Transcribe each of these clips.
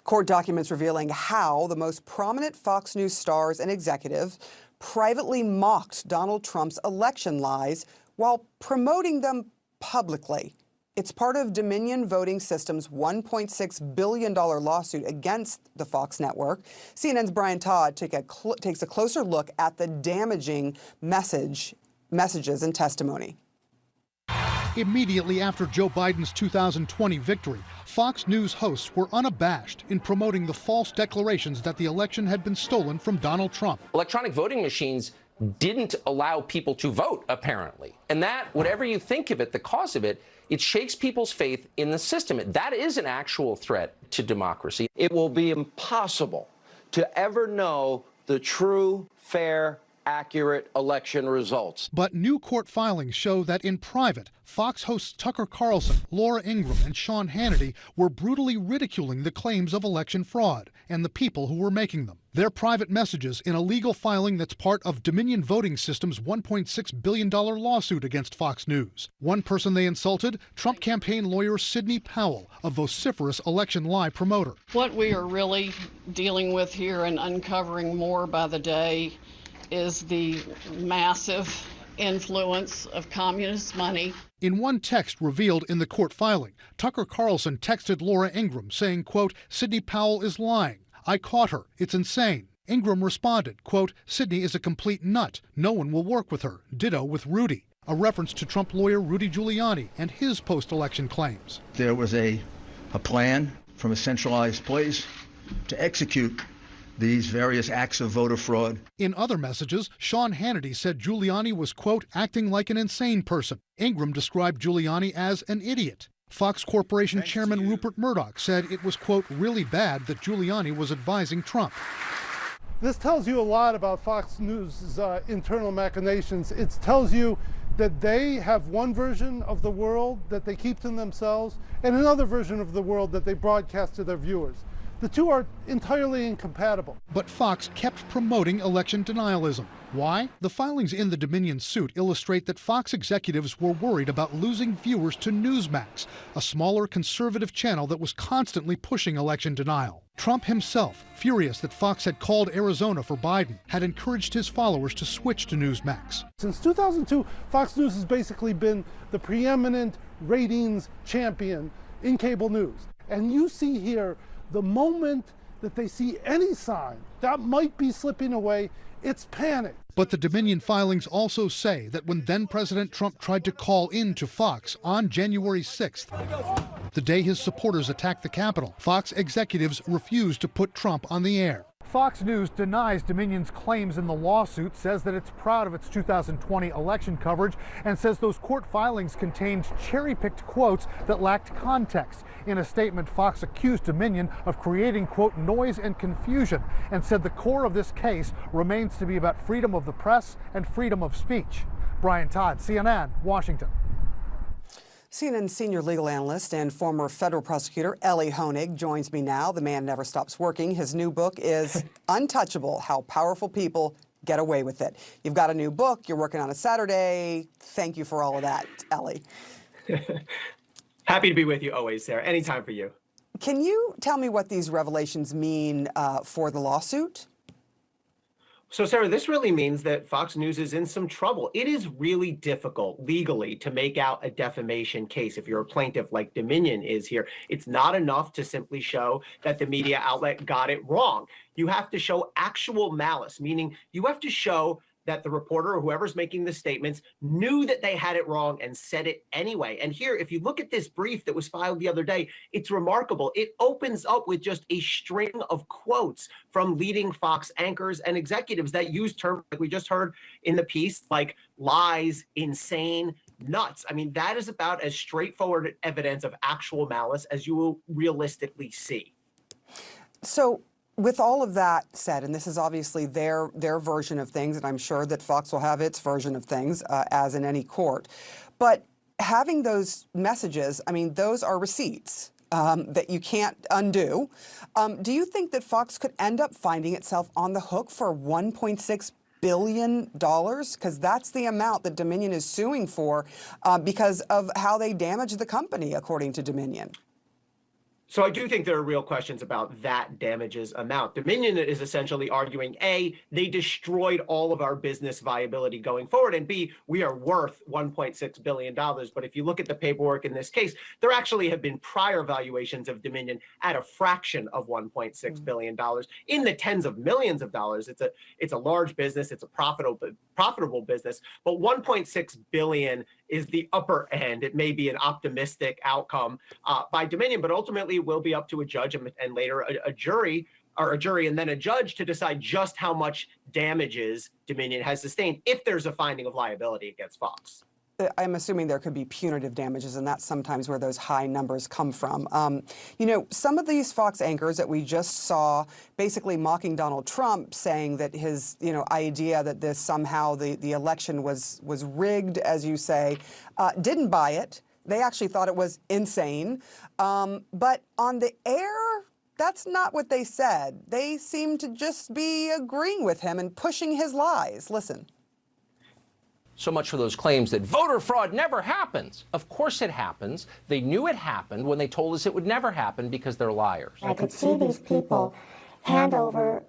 Court documents revealing how the most prominent Fox News stars and executives privately mocked Donald Trump's election lies while promoting them publicly. It's part of Dominion Voting Systems' $1.6 billion lawsuit against the Fox network. CNN's Brian Todd takes a closer look at the damaging messages and testimony. Immediately after Joe Biden's 2020 victory, Fox News hosts were unabashed in promoting the false declarations that the election had been stolen from Donald Trump. Electronic voting machines didn't allow people to vote, apparently. And that, whatever you think of it, the cause of it, it shakes people's faith in the system. That is an actual threat to democracy. It will be impossible to ever know the true, fair, accurate election results. But new court filings show that in private, Fox hosts Tucker Carlson, Laura Ingraham, and Sean Hannity were brutally ridiculing the claims of election fraud and the people who were making them. Their private messages in a legal filing that's part of Dominion Voting Systems' $1.6 billion lawsuit against Fox News. One person they insulted, Trump campaign lawyer Sidney Powell, a vociferous election lie promoter. What we are really dealing with here and uncovering more by the day is the massive influence of communist money. In one text revealed in the court filing, Tucker Carlson texted Laura Ingraham saying, quote, "Sidney Powell is lying. I caught her. It's insane." Ingraham responded, quote, "Sidney is a complete nut. No one will work with her. Ditto with Rudy." A reference to Trump lawyer Rudy Giuliani and his post-election claims. There was a plan from a centralized place to execute these various acts of voter fraud. In other messages, Sean Hannity said Giuliani was, quote, "acting like an insane person." Ingraham described Giuliani as an idiot. Fox Corporation Chairman Rupert Murdoch said it was, quote, "really bad that Giuliani was advising Trump." This tells you a lot about Fox News' internal machinations. It tells you that they have one version of the world that they keep to themselves and another version of the world that they broadcast to their viewers. The two are entirely incompatible. But Fox kept promoting election denialism. Why? The filings in the Dominion suit illustrate that Fox executives were worried about losing viewers to Newsmax, a smaller conservative channel that was constantly pushing election denial. Trump himself, furious that Fox had called Arizona for Biden, had encouraged his followers to switch to Newsmax. Since 2002, Fox News has basically been the preeminent ratings champion in cable news. And you see here, the moment that they see any sign that might be slipping away, it's panic. But the Dominion filings also say that when then-President Trump tried to call in to Fox on January 6th, the day his supporters attacked the Capitol, Fox executives refused to put Trump on the air. Fox News denies Dominion's claims in the lawsuit, says that it's proud of its 2020 election coverage, and says those court filings contained cherry-picked quotes that lacked context. In a statement, Fox accused Dominion of creating, quote, "noise and confusion," and said the core of this case remains to be about freedom of the press and freedom of speech. Brian Todd, CNN, Washington. CNN senior legal analyst and former federal prosecutor Elie Honig joins me now. The man never stops working. His new book is Untouchable: How Powerful People Get Away with It. You've got a new book. You're working on a Saturday. Thank you for all of that, Elie. Happy to be with you always, Sarah. Anytime for you. Can you tell me what these revelations mean for the lawsuit? So, Sarah, this really means that Fox News is in some trouble. It is really difficult legally to make out a defamation case if you're a plaintiff like Dominion is here. It's not enough to simply show that the media outlet got it wrong. You have to show actual malice, meaning you have to show that the reporter or whoever's making the statements knew that they had it wrong and said it anyway. And here, if you look at this brief that was filed the other day, it's remarkable. It opens up with just a string of quotes from leading Fox anchors and executives that use terms like we just heard in the piece, like lies, insane, nuts. I mean, that is about as straightforward evidence of actual malice as you will realistically see. So, with all of that said, and this is obviously their version of things, and I'm sure that Fox will have its version of things, as in any court, but having those messages, I mean, those are receipts that you can't undo. Do you think that Fox could end up finding itself on the hook for $1.6 billion? Because that's the amount that Dominion is suing for because of how they damaged the company, according to Dominion. So I do think there are real questions about that damages amount. Dominion is essentially arguing, A, they destroyed all of our business viability going forward, and B, we are worth $1.6 billion. But if you look at the paperwork in this case, there actually have been prior valuations of Dominion at a fraction of $1.6 billion in the tens of millions of dollars. It's a large business. It's a profitable business, but $1.6 billion is the upper end. It may be an optimistic outcome by Dominion, but ultimately it will be up to a judge and later a jury, or a jury and then a judge, to decide just how much damages Dominion has sustained if there's a finding of liability against Fox. I'm assuming there could be punitive damages, and that's sometimes where those high numbers come from. You know, some of these Fox anchors that we just saw basically mocking Donald Trump, saying that his, idea that this somehow the election was rigged, as you say, didn't buy it. They actually thought it was insane. But on the air, that's not what they said. They seem to just be agreeing with him and pushing his lies. Listen. So much for those claims that voter fraud never happens. Of course it happens. They knew it happened when they told us it would never happen because they're liars. I could see these people hand over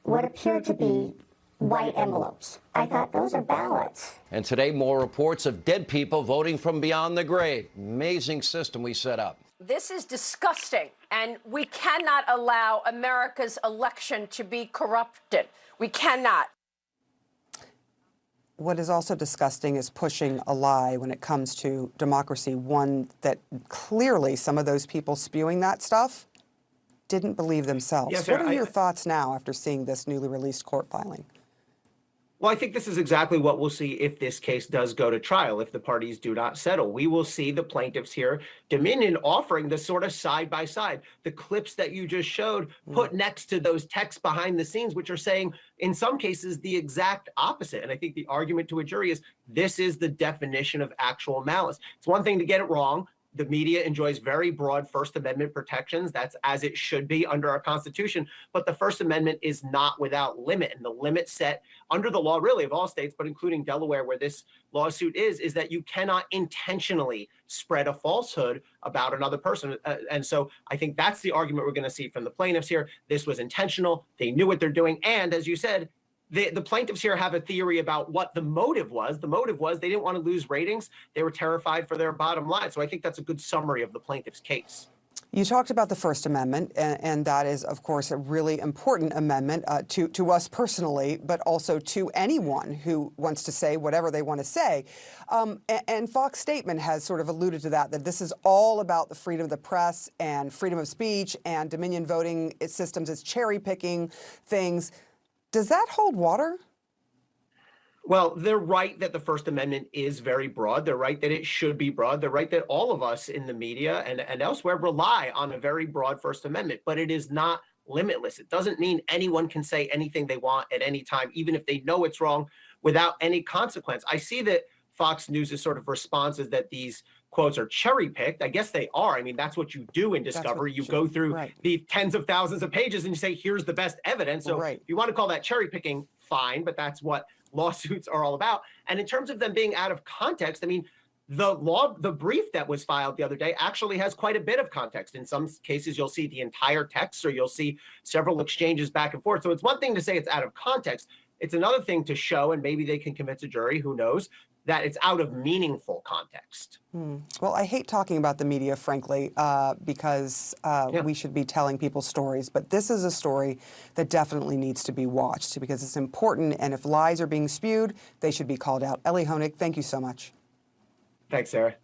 what appeared to be white envelopes. I thought, those are ballots. And today, more reports of dead people voting from beyond the grave. Amazing system we set up. This is disgusting, and we cannot allow America's election to be corrupted. We cannot. What is also disgusting is pushing a lie when it comes to democracy, one that clearly some of those people spewing that stuff didn't believe themselves. Yes, what are your thoughts now after seeing this newly released court filing? Well, I think this is exactly what we'll see if this case does go to trial, if the parties do not settle. We will see the plaintiffs here, Dominion, offering the sort of side-by-side, the clips that you just showed, put next to those texts behind the scenes, which are saying, in some cases, the exact opposite. And I think the argument to a jury is this is the definition of actual malice. It's one thing to get it wrong. The media enjoys very broad First Amendment protections. That's as it should be under our Constitution. But the First Amendment is not without limit. And the limit set under the law, really, of all states, but including Delaware, where this lawsuit is that you cannot intentionally spread a falsehood about another person. And so I think that's the argument we're going to see from the plaintiffs here. This was intentional. They knew what they're doing. And as you said, the plaintiffs here have a theory about what the motive was. The motive was they didn't want to lose ratings. They were terrified for their bottom line. So I think that's a good summary of the plaintiff's case. You talked about the First Amendment, and that is, of course, a really important amendment to us personally, but also to anyone who wants to say whatever they want to say. And Fox statement has sort of alluded to that this is all about the freedom of the press and freedom of speech, and Dominion voting systems is cherry-picking things. Does that hold water? Well, they're right that the First Amendment is very broad. They're right that it should be broad. They're right that all of us in the media and elsewhere rely on a very broad First Amendment, but it is not limitless. It doesn't mean anyone can say anything they want at any time, even if they know it's wrong, without any consequence. I see that Fox News' sort of response is that these quotes are cherry-picked. I guess they are. I mean, that's what you do in Discovery. You go through the tens of thousands of pages and you say, here's the best evidence. So if you want to call that cherry-picking, fine, but that's what lawsuits are all about. And in terms of them being out of context, I mean, the brief that was filed the other day actually has quite a bit of context. In some cases, you'll see the entire text, or you'll see several exchanges back and forth. So it's one thing to say it's out of context. It's another thing to show, and maybe they can convince a jury, who knows, that it's out of meaningful context. Well, I hate talking about the media, frankly, because we should be telling people stories. But this is a story that definitely needs to be watched because it's important. And if lies are being spewed, they should be called out. Elie Honig, thank you so much. Thanks, Sarah.